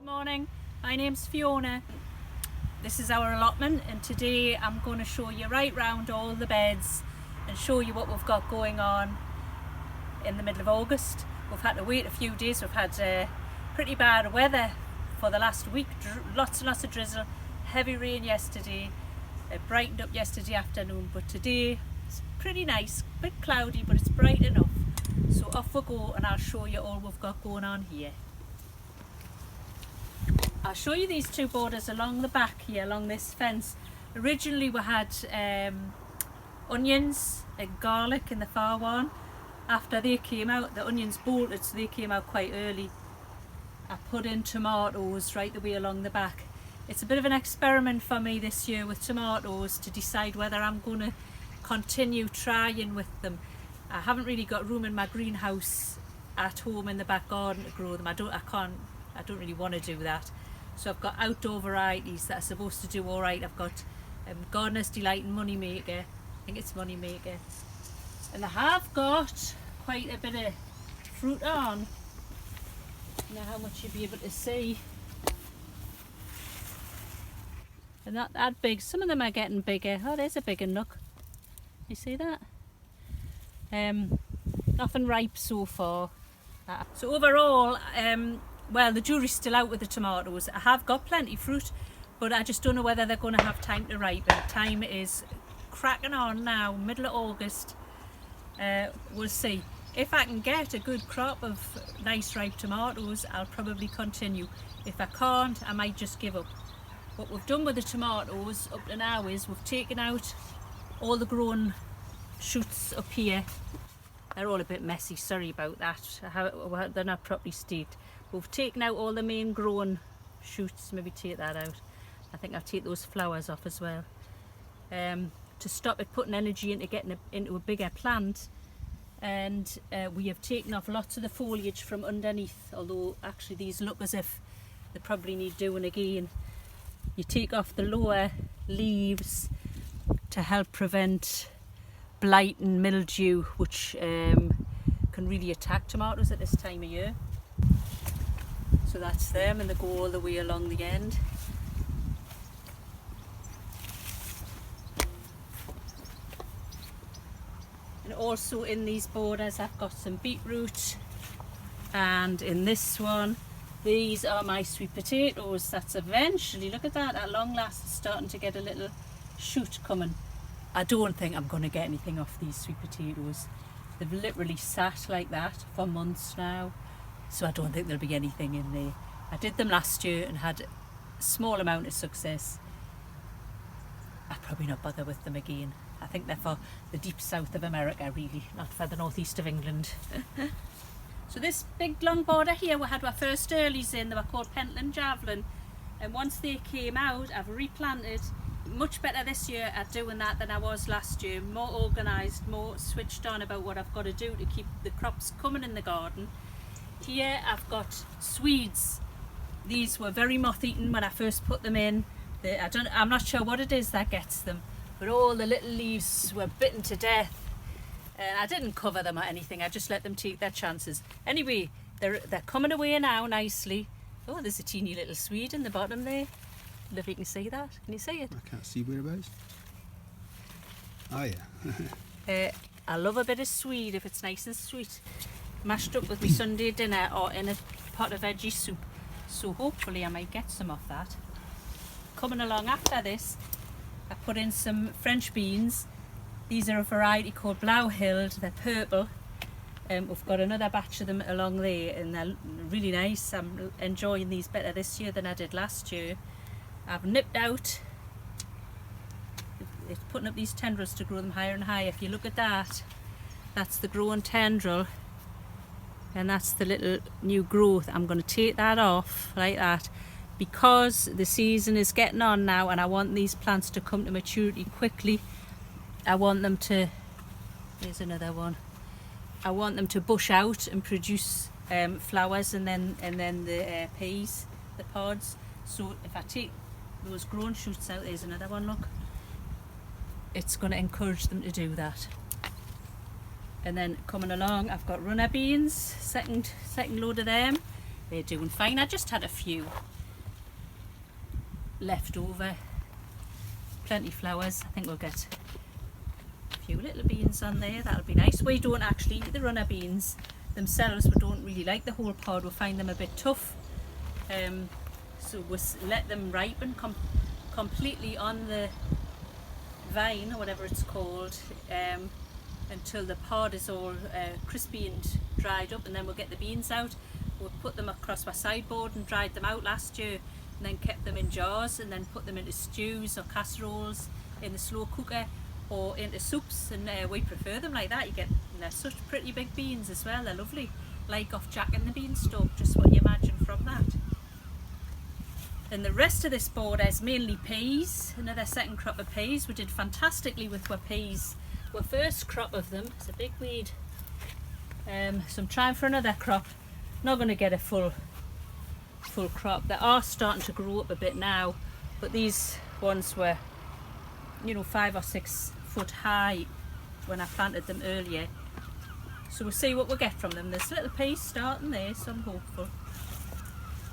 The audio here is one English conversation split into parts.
Morning, my name's Fiona. This is our allotment, and today I'm going to show you right round all the beds and show you what we've got going on in the middle of August. We've had to wait a few days. We've had pretty bad weather for the last week, lots and lots of drizzle, heavy rain yesterday. It brightened up yesterday afternoon, but today it's pretty nice, a bit cloudy, but it's bright enough. So off we go and I'll show you all we've got going on here. I'll show you these two borders along the back here, along this fence. Originally we had onions and garlic in the far one. After they came out, the onions bolted, so they came out quite early. I put in tomatoes right the way along the back. It's a bit of an experiment for me this year with tomatoes to decide whether I'm going to continue trying with them. I haven't really got room in my greenhouse at home in the back garden to grow them. I don't really want to do that. So I've got outdoor varieties that are supposed to do all right. I've got Gardener's Delight and Moneymaker. I think it's Moneymaker. And I have got quite a bit of fruit on. Now how much you'll be able to see. They're not that big. Some of them are getting bigger. Oh, there's a bigger nook. You see that? Nothing ripe so far. So overall, well, the jury's still out with the tomatoes. I have got plenty fruit, but I just don't know whether they're going to have time to ripen. Time is cracking on now, middle of August. We'll see. If I can get a good crop of nice ripe tomatoes, I'll probably continue. If I can't, I might just give up. What we've done with the tomatoes up to now is we've taken out all the grown shoots up here. They're all a bit messy, sorry about that. They're not properly staked. We've taken out all the main grown shoots. Maybe take that out. I think I'll take those flowers off as well. To stop it putting energy into getting into a bigger plant. And we have taken off lots of the foliage from underneath, although actually these look as if they probably need doing again. You take off the lower leaves to help prevent blight and mildew, which can really attack tomatoes at this time of year. So that's them, and they go all the way along the end. And also in these borders I've got some beetroot, and in this one these are my sweet potatoes. That's eventually, look at that, at long last it's starting to get a little shoot coming. I don't think I'm going to get anything off these sweet potatoes. They've literally sat like that for months now, so I don't think there'll be anything in there. I did them last year and had a small amount of success. I'll probably not bother with them again. I think they're for the deep south of America really, not for the northeast of England. So this big long border here, we had our first earlies in. They were called Pentland Javelin, and once they came out I've replanted. Much better this year at doing that than I was last year. More organised, more switched on about what I've got to do to keep the crops coming in the garden. Here I've got Swedes. These were very moth-eaten when I first put them in. I'm not sure what it is that gets them, but all the little leaves were bitten to death. And I didn't cover them or anything, I just let them take their chances. Anyway, they're coming away now nicely. Oh, there's a teeny little Swede in the bottom there. I don't know if you can see that. Can you see it? I can't see whereabouts. Oh yeah. I love a bit of Swede if it's nice and sweet. Mashed up with my Sunday dinner or in a pot of veggie soup. So hopefully I might get some of that. Coming along after this, I put in some French beans. These are a variety called Blauhild. They're purple. We've got another batch of them along there and they're really nice. I'm enjoying these better this year than I did last year. I've nipped out, it's putting up these tendrils to grow them higher and higher. If you look at that, that's the growing tendril, and that's the little new growth. I'm going to take that off like that because the season is getting on now and I want these plants to come to maturity quickly. I want them to, there's another one, I want them to bush out and produce flowers and then the peas, the pods. So if I take those grown shoots out, there's another one, look, it's going to encourage them to do that. And then coming along I've got runner beans, second load of them. They're doing fine. I just had a few. left over. Plenty flowers. I think we'll get a few little beans on there. That'll be nice. We don't actually eat the runner beans themselves. We don't really like the whole pod. We find them a bit tough. So we'll let them ripen completely on the vine or whatever it's called, until the pod is all crispy and dried up, and then we'll get the beans out. We'll put them across our sideboard and dried them out last year, and then kept them in jars and then put them into stews or casseroles in the slow cooker or into soups, and we prefer them like that. They're such pretty big beans as well. They're lovely, like off Jack and the Beanstalk, just what you imagine from that. And the rest of this border is mainly peas, another second crop of peas. We did fantastically with our peas. Our first crop of them, it's a big weed, so I'm trying for another crop. Not going to get a full crop. They are starting to grow up a bit now, but these ones were, 5 or 6 foot high when I planted them earlier. So we'll see what we'll get from them. There's little peas starting there, so I'm hopeful.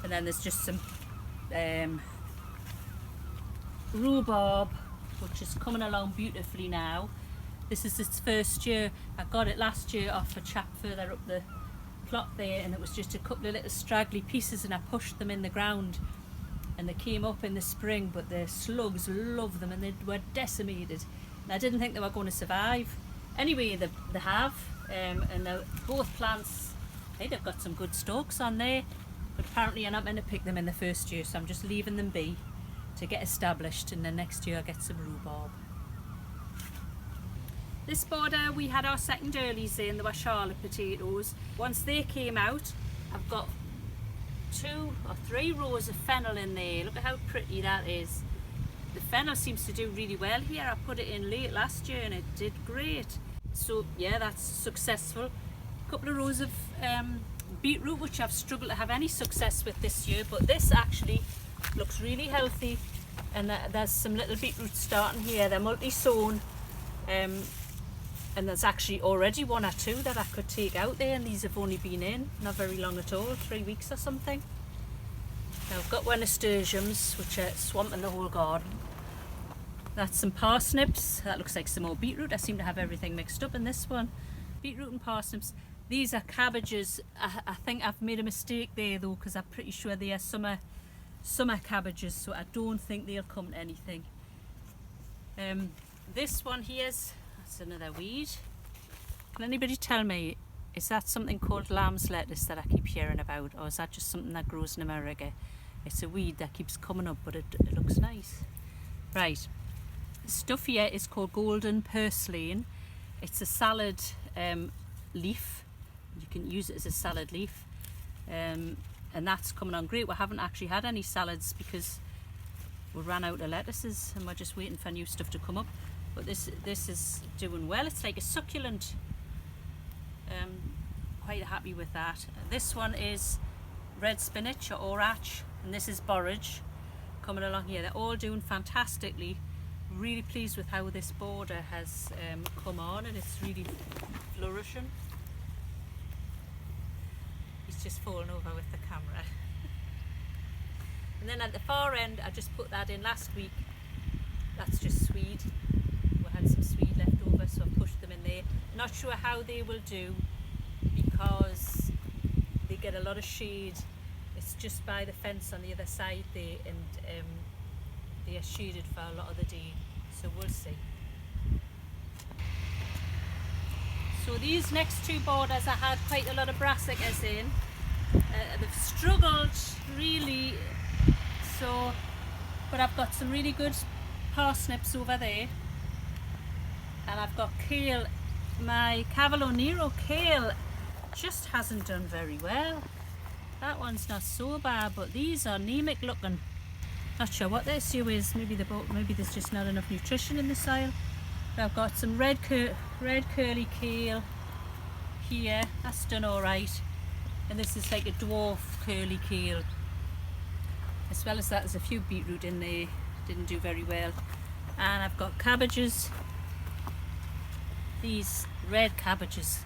And then there's just some rhubarb, which is coming along beautifully now. This is its first year. I got it last year off a chap further up the plot there, and it was just a couple of little straggly pieces, and I pushed them in the ground and they came up in the spring, but the slugs love them and they were decimated, and I didn't think they were going to survive. Anyway, they have, and both plants, hey, they've got some good stalks on there, but apparently I'm not meant to pick them in the first year, so I'm just leaving them be to get established, and then next year I'll get some rhubarb. This border, we had our second earlies in. They were Charlotte potatoes. Once they came out, I've got 2 or 3 rows of fennel in there. Look at how pretty that is. The fennel seems to do really well here. I put it in late last year and it did great. So yeah, that's successful. A couple of rows of beetroot, which I've struggled to have any success with this year, but this actually looks really healthy, and there's some little beetroot starting here. They're multi-sown. And there's actually already 1 or 2 that I could take out there, and these have only been in not very long at all, 3 weeks or something. Now I've got 1 nasturtiums, which are swamping the whole garden. That's some parsnips. That looks like some more beetroot. I seem to have everything mixed up in this one. Beetroot and parsnips. These are cabbages. I think I've made a mistake there though, because I'm pretty sure they are summer cabbages, so I don't think they'll come to anything. This one here's, that's another weed. Can anybody tell me, is that something called lamb's lettuce that I keep hearing about, or is that just something that grows in America? It's a weed that keeps coming up, but it looks nice. Right, the stuff here is called golden purslane. It's a salad leaf. You can use it as a salad leaf, and that's coming on great. We haven't actually had any salads because we ran out of lettuces and we're just waiting for new stuff to come up. But this is doing well. It's like a succulent. Quite happy with that. This one is red spinach or orach, and this is borage coming along here. They're all doing fantastically. Really pleased with how this border has come on, and it's really flourishing. He's just fallen over with the camera. And then at the far end, I just put that in last week. That's just swede. We had some swede left over, so I pushed them in there. Not sure how they will do because they get a lot of shade. It's just by the fence on the other side there, and they are shaded for a lot of the day, so we'll see. So these next 2 borders, I had quite a lot of brassicas in. They've struggled really, so, but I've got some really good parsnips over there, and I've got kale. My Cavolo Nero kale just hasn't done very well. That one's not so bad, but these are anemic looking. Not sure what the issue is. Maybe there's just not enough nutrition in the soil. But I've got some red curly kale here. That's done all right. And this is like a dwarf curly kale. As well as that, there's a few beetroot in there. Didn't do very well. And I've got cabbages. These red cabbages,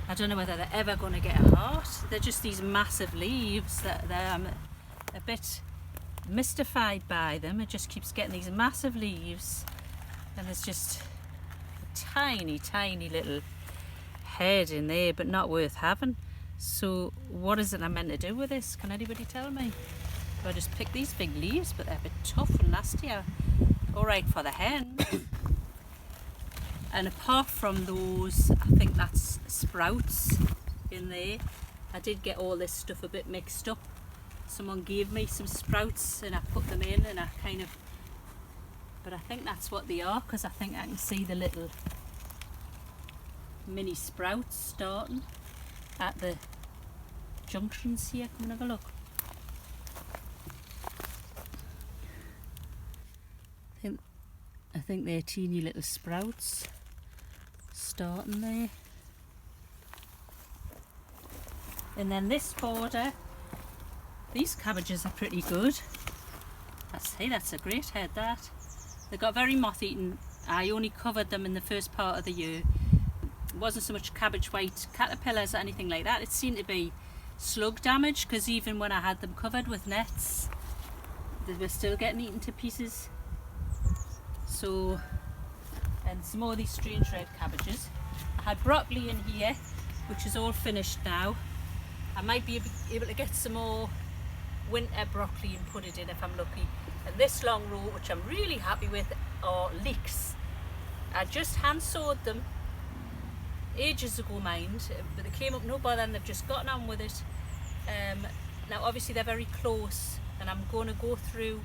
I don't know whether they're ever going to get a heart. They're just these massive leaves that they're a bit mystified by them. It just keeps getting these massive leaves, and there's just a tiny, tiny little head in there, but not worth having. So what is it I'm meant to do with this? Can anybody tell me? Do I just pick these big leaves, but they're a bit tough and nasty? Alright for the hen. And apart from those, I think that's sprouts in there. I did get all this stuff a bit mixed up. Someone gave me some sprouts and I put them in, and I kind of, but I think that's what they are, because I think I can see the little mini sprouts starting at the junctions here. Come and have a look. I think they're teeny little sprouts starting there. And then this border, these cabbages are pretty good. I say that's a great head, that. They got very moth-eaten. I only covered them in the first part of the year. It wasn't so much cabbage white caterpillars or anything like that. It seemed to be slug damage, because even when I had them covered with nets, they were still getting eaten to pieces. So, and some more of these strange red cabbages. I had broccoli in here, which is all finished now. I might be able to get some more winter broccoli and put it in if I'm lucky. And this long row, which I'm really happy with, are leeks. I just hand sowed them ages ago, mind, but they came up no bother and they've just gotten on with it. Now obviously they're very close, and I'm going to go through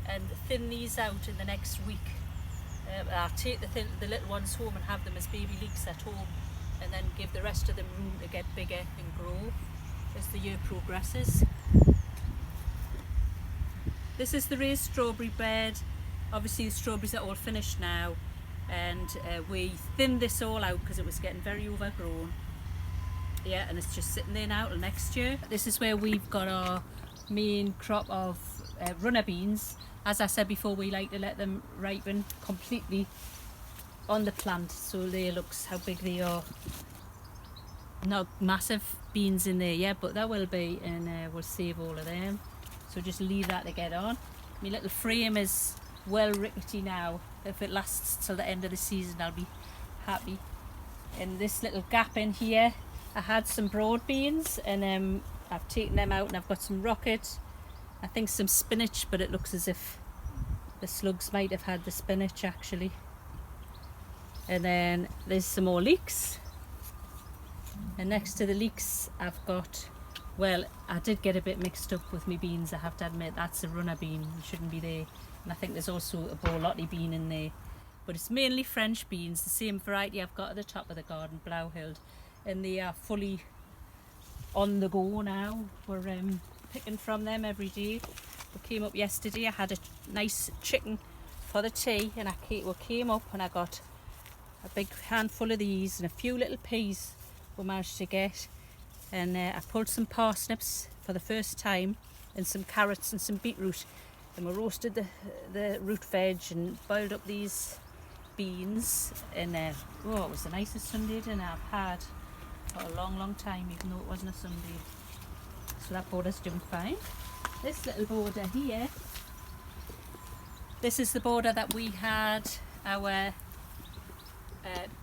and thin these out in the next week. I'll take the little ones home and have them as baby leeks at home, and then give the rest of them room to get bigger and grow as the year progresses. This is the raised strawberry bed. Obviously the strawberries are all finished now, and we thinned this all out because it was getting very overgrown. Yeah, and it's just sitting there now till next year. This is where we've got our main crop of runner beans. As I said before, we like to let them ripen completely on the plant, so there looks how big they are. Not massive beans in there yet, but there will be, and we'll save all of them. So just leave that to get on. My little frame is well rickety now. If it lasts till the end of the season, I'll be happy. In this little gap in here, I had some broad beans, and I've taken them out, and I've got some rocket, I think some spinach, but it looks as if the slugs might have had the spinach actually. And then there's some more leeks, and next to the leeks I've got, well, I did get a bit mixed up with my beans, I have to admit. That's a runner bean, it shouldn't be there. And I think there's also a borlotti bean in there, but it's mainly French beans, the same variety I've got at the top of the garden, Blauhild, and they are fully on the go now. We're picking from them every day. We came up yesterday, I had a nice chicken for the tea, and we came up and I got a big handful of these and a few little peas we managed to get, and I pulled some parsnips for the first time, and some carrots and some beetroot, and we roasted the root veg and boiled up these beans, and oh, it was the nicest Sunday dinner I've had for a long time, even though it wasn't a Sunday. So that border's doing fine. This little border here, this is the border that we had our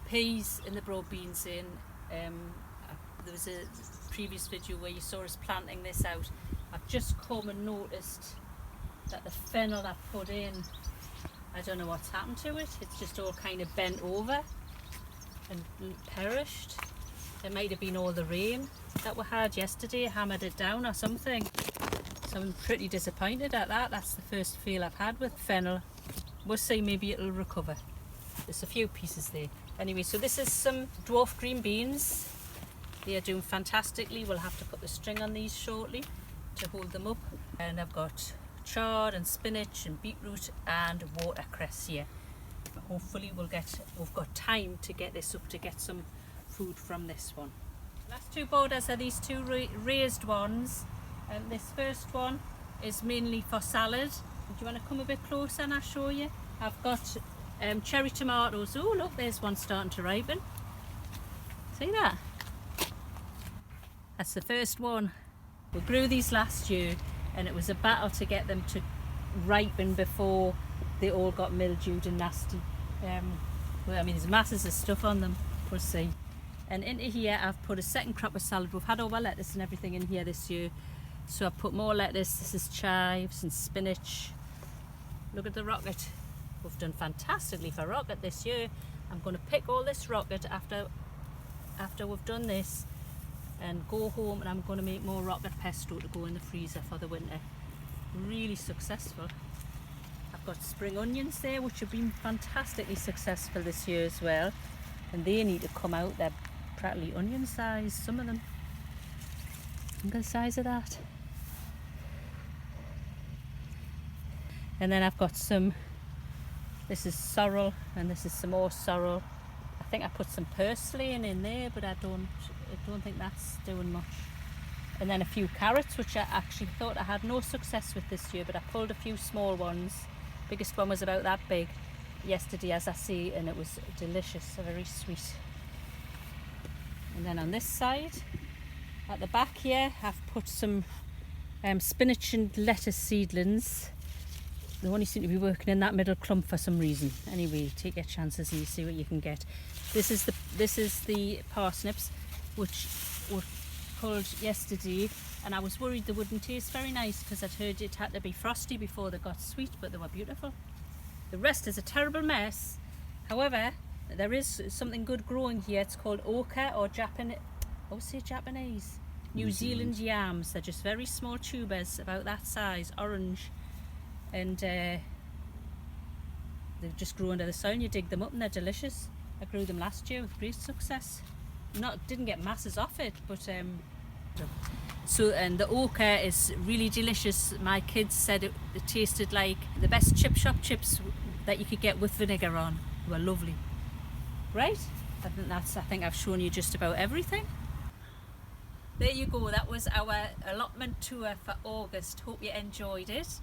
peas and the broad beans in. There was a previous video where you saw us planting this out. I've just come and noticed that the fennel I put in, I don't know what's happened to it. It's just all kind of bent over and perished. It might have been all the rain that we had yesterday, hammered it down or something. So I'm pretty disappointed at that. That's the first fail I've had with fennel. We'll see, maybe it'll recover. There's a few pieces there. Anyway, so this is some dwarf green beans. They are doing fantastically. We'll have to put the string on these shortly to hold them up. And I've got chard and spinach and beetroot and watercress here. Hopefully we've got time to get this up to get some food from this one. Last two borders are these two raised ones, and this first one is mainly for salad. Do you want to come a bit closer and I'll show you? I've got cherry tomatoes. Oh look, there's one starting to ripen. See that? That's the first one. We grew these last year, and it was a battle to get them to ripen before they all got mildewed and nasty. Well, I mean, there's masses of stuff on them, we'll see. And into here I've put a second crop of salad. We've had all our lettuce and everything in here this year, so I've put more lettuce. This is chives and spinach. Look at the rocket. We've done fantastically for rocket this year. I'm going to pick all this rocket after we've done this and go home, and I'm going to make more rocket pesto to go in the freezer for the winter. Really successful. I've got spring onions there, which have been fantastically successful this year as well, and they need to come out. They're practically onion size, some of them. Look at the size of that. And then I've got some, this is sorrel, and this is some more sorrel. I think I put some purslane in there, but I don't think that's doing much. And then a few carrots, which I actually thought I had no success with this year, but I pulled a few small ones. Biggest one was about that big yesterday, as I see, and it was delicious, very sweet. And then on this side, at the back here, I've put some spinach and lettuce seedlings. They only seem to be working in that middle clump for some reason. Anyway, take your chances and you see what you can get. This is the parsnips, which were pulled yesterday, and I was worried they wouldn't taste very nice because I'd heard it had to be frosty before they got sweet, but they were beautiful. The rest is a terrible mess. However, there is something good growing here. It's called ochre, or Japanese, New Zealand yams. They're just very small tubers, about that size, orange, and they just grow under the soil and you dig them up and they're delicious. I grew them last year with great success. Didn't get masses off it, but and the ochre is really delicious. My kids said it tasted like the best chip shop chips that you could get with vinegar on. They were lovely. Right, I think I've shown you just about everything. There you go, that was our allotment tour for August. Hope you enjoyed it.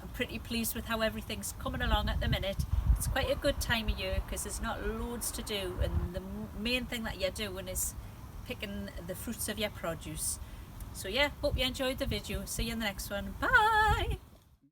I'm pretty pleased with how everything's coming along at the minute. It's quite a good time of year because there's not loads to do, and the main thing that you're doing is picking the fruits of your produce. So yeah, hope you enjoyed the video. See you in the next one. Bye!